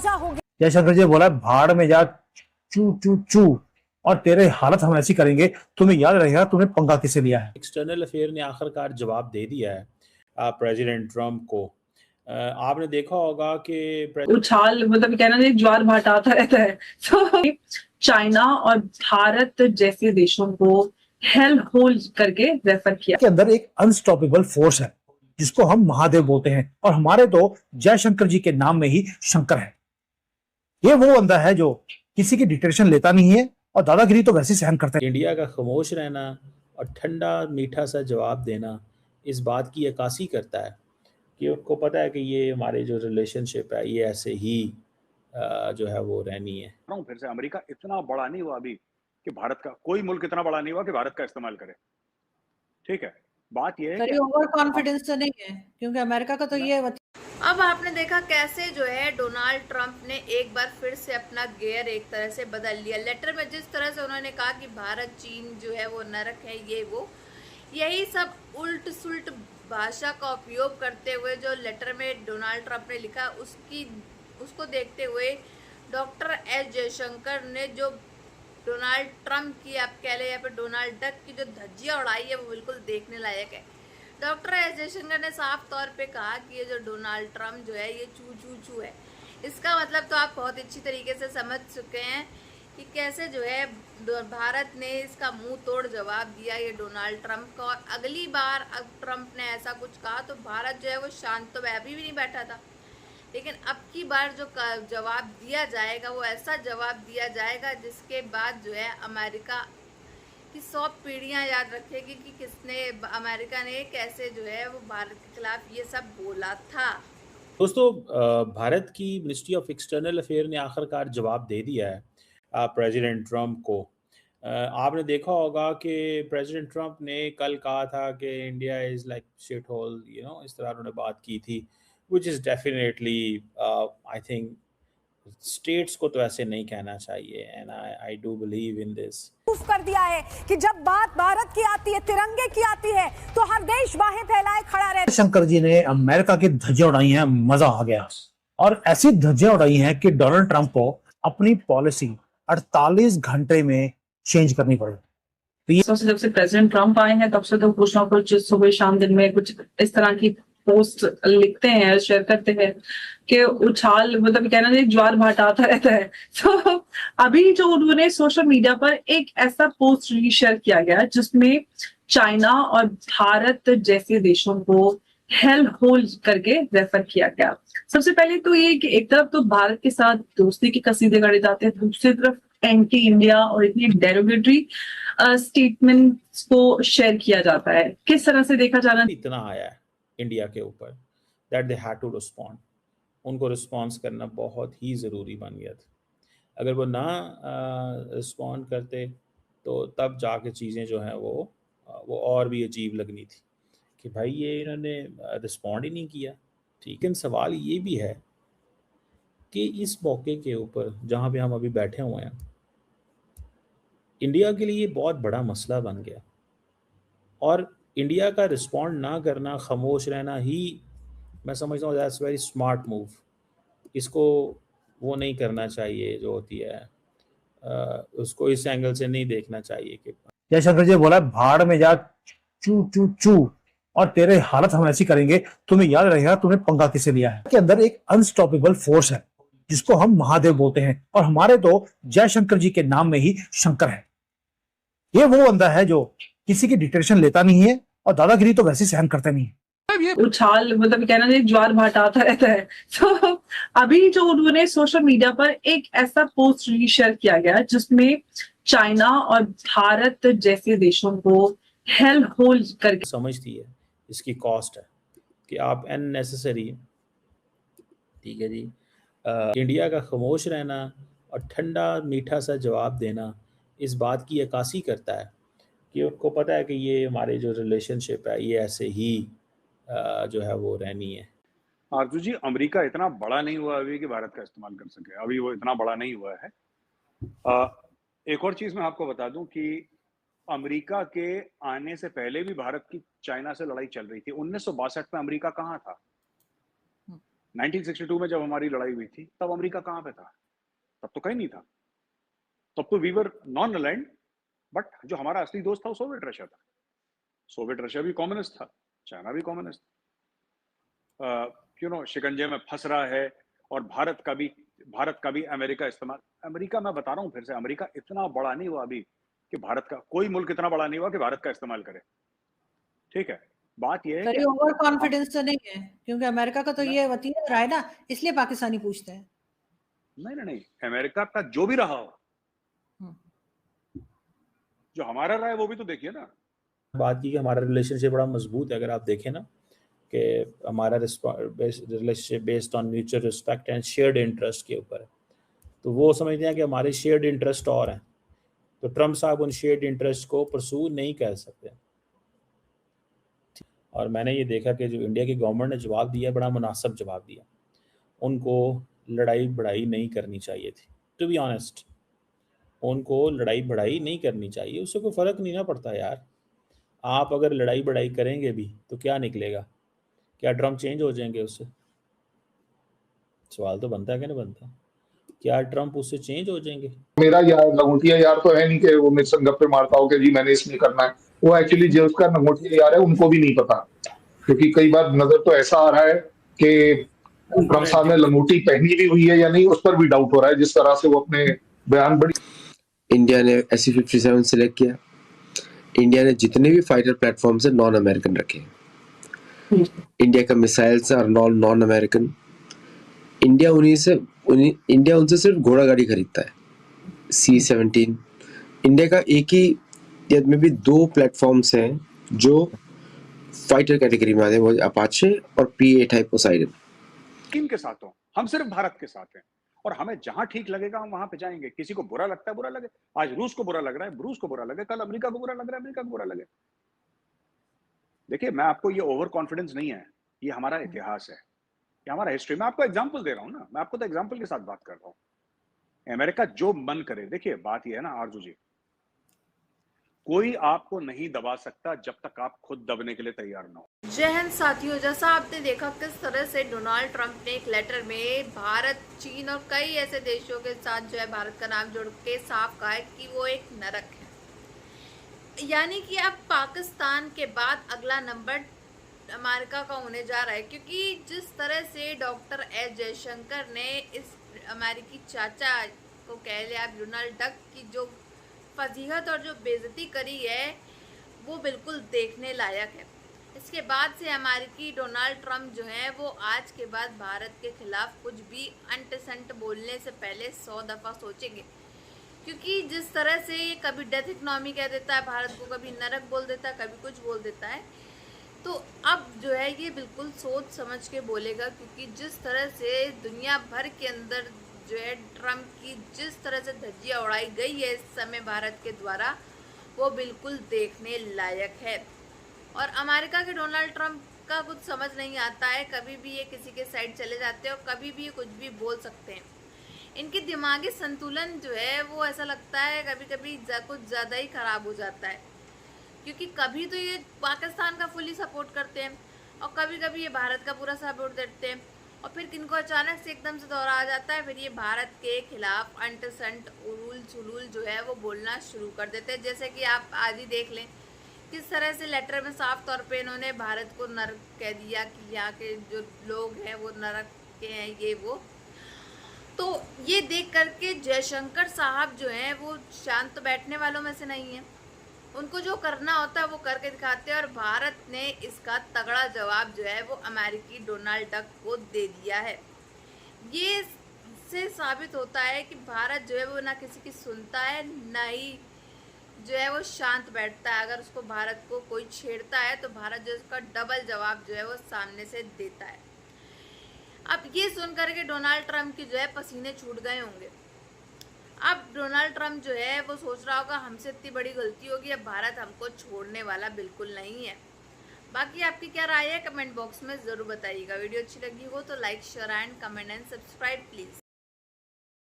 मजा हो गया। जयशंकर जी बोला भाड़ में जा, चू चू चू, और तेरे हालत हम ऐसी करेंगे तुम्हें याद रहेगा तुमने पंगा किसे लिया है। एक्सटर्नल अफेयर ने आखिरकार जवाब दे दिया है प्रेसिडेंट ट्रंप को। आपने देखा होगा कि उछाल मतलब कहना एक ज्वार भाटा आता रहता है। तो चाइना और भारत जैसे देशों को हेल होल करके रेफर किया। के अंदर एक अनस्टॉपेबल फोर्स है जिसको हम महादेव बोलते हैं, और हमारे तो जयशंकर जी के नाम में ही शंकर है। ये वो बंदा है जो किसी की डिक्टेशन लेता नहीं है और दादागिरी तो वैसे सहन करता है। इंडिया का खामोश रहना और ठंडा मीठा सा जवाब देना इस बात की अक्कासी करता है कि उनको पता है कि ये हमारे जो रिलेशनशिप है ये ऐसे ही जो है वो रहनी है। फिर से अमेरिका इतना बड़ा नहीं हुआ अभी कि भारत का कोई मुल्क इतना बड़ा नहीं हुआ कि भारत का इस्तेमाल करे। ठीक है, बात ये है कि ओवर कॉन्फिडेंस तो नहीं है क्योंकि अमेरिका का तो ये। अब आपने देखा कैसे जो है डोनाल्ड ट्रंप ने एक बार फिर से अपना गियर एक तरह से बदल लिया। लेटर में जिस तरह से उन्होंने कहा कि भारत चीन जो है वो नरक है, ये वो यही सब उल्ट सुल्ट भाषा का उपयोग करते हुए जो लेटर में डोनाल्ड ट्रंप ने लिखा उसको देखते हुए डॉक्टर एस जयशंकर ने जो डोनाल्ड ट्रंप की आप कह लें या फिर डोनाल्ड डक की जो धज्जियां उड़ाई है वो बिल्कुल देखने लायक है। डॉक्टर एस जयशंकर ने साफ तौर पे कहा कि ये जो डोनाल्ड ट्रंप जो है ये चू चू चू है। इसका मतलब तो आप बहुत अच्छी तरीके से समझ चुके हैं कि कैसे जो है भारत ने इसका मुंह तोड़ जवाब दिया ये डोनाल्ड ट्रंप का। और अगली बार अब ट्रंप ने ऐसा कुछ कहा तो भारत जो है वो शांत तो अभी भी नहीं बैठा था, लेकिन अब की बार जो जवाब दिया जाएगा वो ऐसा जवाब दिया जाएगा जिसके बाद जो है अमेरिका की 100 पीढ़ियां याद रखेगी कि किसने अमेरिका ने कैसे जो है वो भारत के खिलाफ ये सब बोला था। दोस्तों, भारत की मिनिस्ट्री ऑफ एक्सटर्नल अफेयर ने आखिरकार जवाब दे दिया है प्रेसिडेंट ट्रंप को। आपने देखा होगा कि प्रेसिडेंट ट्रंप ने कल कहा था कि India is like shithole, इस तरह उन्होंने बात की थी, which is definitely I think states को तो ऐसे नहीं कहना चाहिए, and I do believe in this। Proof कर दिया है कि जब बात भारत की आती है, तिरंगे की आती है, तो हर देश बाहें फैलाए खड़ा रहता है। शंकर जी ने अमेरिका की धज्जियां उड़ाई हैं, मजा आ गया, और ऐसी धज्जियां उड़ाई हैं कि डोनाल्ड ट्रंप को अपनी पॉलिसी 48 घंटे में चेंज करनी पड़ी। सबसे जब से प्रेसिडेंट ट्रंप आए हैं तब से तो कुछ ना कुछ सुबह शाम दिन में कुछ इस तरह की पोस्ट लिखते हैं, शेयर करते हैं कि उछाल मतलब कहना एक ज्वार भाटा आता रहता है। तो अभी जो उन्होंने सोशल मीडिया पर एक ऐसा पोस्ट रीशेयर किया गया जिसमें चाइना और भारत जैसे देशों को हेल होल करके रेफर किया गया। सबसे पहले तो ये कि एक तरफ तो भारत के साथ दोस्ती के कसीदे गढ़े जाते हैं, दूसरी तरफ एंटी इंडिया और इतनी डेरोगेटरी स्टेटमेंट्स को शेयर किया जाता है। किस तरह से देखा जाना इतना आया है इंडिया के ऊपर that they had to respond. उनको रिस्पॉन्स करना बहुत ही ज़रूरी बन गया था। अगर वो ना रिस्पॉन्ड करते तो तब जाके चीज़ें जो हैं वो और भी अजीब लगनी थी कि भाई ये इन्होंने रिस्पॉन्ड ही नहीं किया। ठीक है, सवाल ये भी है कि इस मौके के ऊपर जहाँ पे हम अभी बैठे हुए हैं, इंडिया के लिए बहुत बड़ा मसला बन गया, और इंडिया का रिस्पॉन्ड ना करना, खामोश रहना ही मैं समझता हूँ दैट्स वेरी स्मार्ट मूव। इसको वो नहीं करना चाहिए जो होती है, उसको इस एंगल से नहीं देखना चाहिए कि जयशंकर जी बोला भाड़ में जा, चू चू चू, और तेरे हालत हम ऐसी करेंगे तुम्हें याद रहेगा तुमने पंगा किसे लिया है। के अंदर एक अनस्टॉपेबल फोर्स है जिसको हम महादेव बोलते हैं, और हमारे तो जयशंकर जी के नाम में ही शंकर है। ये वो बंदा है जो किसी की डिक्टेशन लेता नहीं है और दादागिरी तो वैसे सहन करता नहीं है। उछाल मतलब कहना एक ज्वार भाटा आता रहता है। तो अभी जो उन्होंने सोशल मीडिया पर एक ऐसा पोस्ट रीशेयर किया गया जिसमें चाइना और भारत जैसे देशों को हेल होल करके समझती है इसकी कॉस्ट है कि आप अननेसेसरी, ठीक है जी, इंडिया का खामोश रहना और ठंडा मीठा सा जवाब देना इस बात की अक्कासी करता है कि उनको पता है कि ये हमारे जो रिलेशनशिप है ये ऐसे ही जो है वो रहनी है। आरजू जी, अमेरिका इतना बड़ा नहीं हुआ अभी कि भारत का इस्तेमाल कर सके। अभी वो इतना बड़ा नहीं हुआ है। एक और चीज मैं आपको बता दूं कि अमेरिका के आने से पहले भी भारत की चाइना से लड़ाई चल रही थी। 1962 में अमेरिका कहाँ था? 1962 में जब हमारी लड़ाई हुई थी तब अमेरिका कहाँ पे था? तब तो कहीं नहीं था। तब तो we were non aligned, but जो हमारा असली दोस्त था वो सोवियत रशिया था। सोवियत रशिया भी कम्युनिस्ट था, चाइना भी कम्युनिस्ट था। शिकंजे में फंस रहा है, और भारत का भी अमेरिका इस्तेमाल। अमेरिका, मैं बता रहा हूँ फिर से, अमेरिका इतना बड़ा नहीं हुआ अभी कि भारत का कोई मुल्क इतना बड़ा नहीं हुआ कि भारत का इस्तेमाल करे। ठीक है, बात यह है सर कि ये ओवर कॉन्फिडेंस तो नहीं है, क्योंकि अमेरिका का तो ये वतीरा रहा है ना, इसलिए पाकिस्तानी पूछते हैं। नहीं, अमेरिका का जो भी रहा हो, जो हमारा रहा है वो भी तो देखिए ना। बात की कि हमारा रिलेशनशिप बड़ा मजबूत है। अगर आप देखें ना कि हमारा relationship based on mutual respect and shared interest के ऊपर है, तो वो समझते हैं कि हमारे शेयर्ड इंटरेस्ट और हैं, तो ट्रम्प साहब उन शेयर्ड इंटरेस्ट को परसू नहीं कर सकते। और मैंने ये देखा कि जो इंडिया की गवर्नमेंट ने जवाब दिया, बड़ा मुनासिब जवाब दिया। उनको लड़ाई बढ़ाई नहीं करनी चाहिए थी, टू बी ऑनेस्ट। उनको लड़ाई बढ़ाई नहीं करनी चाहिए, उससे कोई फ़र्क नहीं ना पड़ता यार। आप अगर लड़ाई बढ़ाई करेंगे भी तो क्या निकलेगा? क्या ट्रम्प चेंज हो जाएंगे उससे? सवाल तो बनता है कि नहीं बनता? क्या ट्रम्प उससे चेंज हो जाएंगे? मेरा यार लंगोटिया यार तो है नहीं कि वो मेरे संग गप्पे मारता हो कि जी मैंने इसमें करना है। वो एक्चुअली जो उसका लंगोटिया यार है उनको भी नहीं पता, क्योंकि कई बार नजर तो ऐसा आ रहा है कि ट्रम्प साहब ने लंगोटी पहनी भी हुई है या नहीं, उस पर भी डाउट हो रहा है, जिस तरह से वो अपने बयान बड़ी। इंडिया ने SU-57 सिलेक्ट किया। इंडिया ने जितने भी फाइटर प्लेटफॉर्म से नॉन अमेरिकन रखे। इंडिया का missiles are non American. India उनसे सिर्फ घोड़ा गाड़ी खरीदता है, C-17। इंडिया का एक ही या में भी 2 प्लेटफॉर्म्स हैं जो फाइटर कैटेगरी में आते हैं, वो अपाचे और P-8 टाइप पोसाइडन। चीन के साथ हो, हम सिर्फ भारत के साथ हैं, और हमें जहां ठीक लगेगा हम वहां पे जाएंगे। किसी को बुरा लगता है बुरा लगे, आज रूस को बुरा लग रहा है रूस को बुरा लगे, कल अमेरिका को बुरा लग रहा है अमेरिका को बुरा लगे। देखिए, मैं आपको ये ओवर कॉन्फिडेंस नहीं है, ये हमारा इतिहास है, ये हमारा हिस्ट्री। मैं आपको एग्जांपल दे रहा हूँ ना, मैं आपको तो एग्जांपल के साथ बात कर रहा हूँ। अमेरिका जो मन करे, देखिए बात ये है ना आरजू जी, कोई आपको नहीं दबा सकता जब तक आप खुद दबने के लिए तैयार ना हो। जय हिंद साथियों, जैसा आपने देखा किस तरह से डोनाल्ड ट्रंप ने एक लेटर में भारत, चीन और कई ऐसे देशों के साथ जो है भारत का नाम जोड़ के साफ कहा है कि वो एक नरक है। यानी कि अब पाकिस्तान के बाद अगला नंबर अमेरिका का होने जा रहा है, क्योंकि जिस तरह से डॉक्टर एस जयशंकर ने इस अमेरिकी चाचा को कह लिया डोनाल्ड डक की जो फजीहत और जो बेइज्जती करी है वो बिल्कुल देखने लायक है। इसके बाद से अमेरिकी डोनाल्ड ट्रंप जो है वो आज के बाद भारत के खिलाफ कुछ भी अंट संट बोलने से पहले 100 दफ़ा सोचेंगे, क्योंकि जिस तरह से ये कभी डेथ इकोनॉमी कह देता है भारत को, कभी नरक बोल देता है, कभी कुछ बोल देता है, तो अब जो है ये बिल्कुल सोच समझ के बोलेगा। क्योंकि जिस तरह से दुनिया भर के अंदर जो है ट्रंप की जिस तरह से धज्जियाँ उड़ाई गई है इस समय भारत के द्वारा, वो बिल्कुल देखने लायक है। और अमेरिका के डोनाल्ड ट्रंप का कुछ समझ नहीं आता है, कभी भी ये किसी के साइड चले जाते हैं और कभी भी ये कुछ भी बोल सकते हैं। इनके दिमागी संतुलन जो है वो ऐसा लगता है कभी कभी कुछ ज़्यादा ही ख़राब हो जाता है, क्योंकि कभी तो ये पाकिस्तान का फुली सपोर्ट करते हैं और कभी कभी ये भारत का पूरा सपोर्ट देते हैं, और फिर किनको अचानक से एकदम से दौरा आ जाता है, फिर ये भारत के खिलाफ अंट संट उलूल चुलूल जो है वो बोलना शुरू कर देते हैं। जैसे कि आप आज ही देख लें किस तरह से लेटर में साफ तौर पे इन्होंने भारत को नरक कह दिया कि यहाँ के जो लोग हैं वो नरक के हैं, ये वो। तो ये देख करके जयशंकर साहब जो हैं वो शांत बैठने वालों में से नहीं है, उनको जो करना होता है वो करके दिखाते हैं। और भारत ने इसका तगड़ा जवाब जो है वो अमेरिकी डोनाल्ड डक को दे दिया है। ये से साबित होता है कि भारत जो है वो ना किसी की सुनता है, ना ही जो है वो शांत बैठता है। अगर उसको भारत को कोई छेड़ता है तो भारत जो उसका डबल जवाब जो है वो सामने से देता है। अब ये सुन करके डोनाल्ड ट्रंप की जो है पसीने छूट गए होंगे। अब डोनाल्ड ट्रंप जो है वो सोच रहा होगा हमसे इतनी बड़ी गलती होगी, अब भारत हमको छोड़ने वाला बिल्कुल नहीं है। बाकी आपकी क्या राय है कमेंट बॉक्स में ज़रूर बताइएगा। वीडियो अच्छी लगी हो तो like share and comment and subscribe please.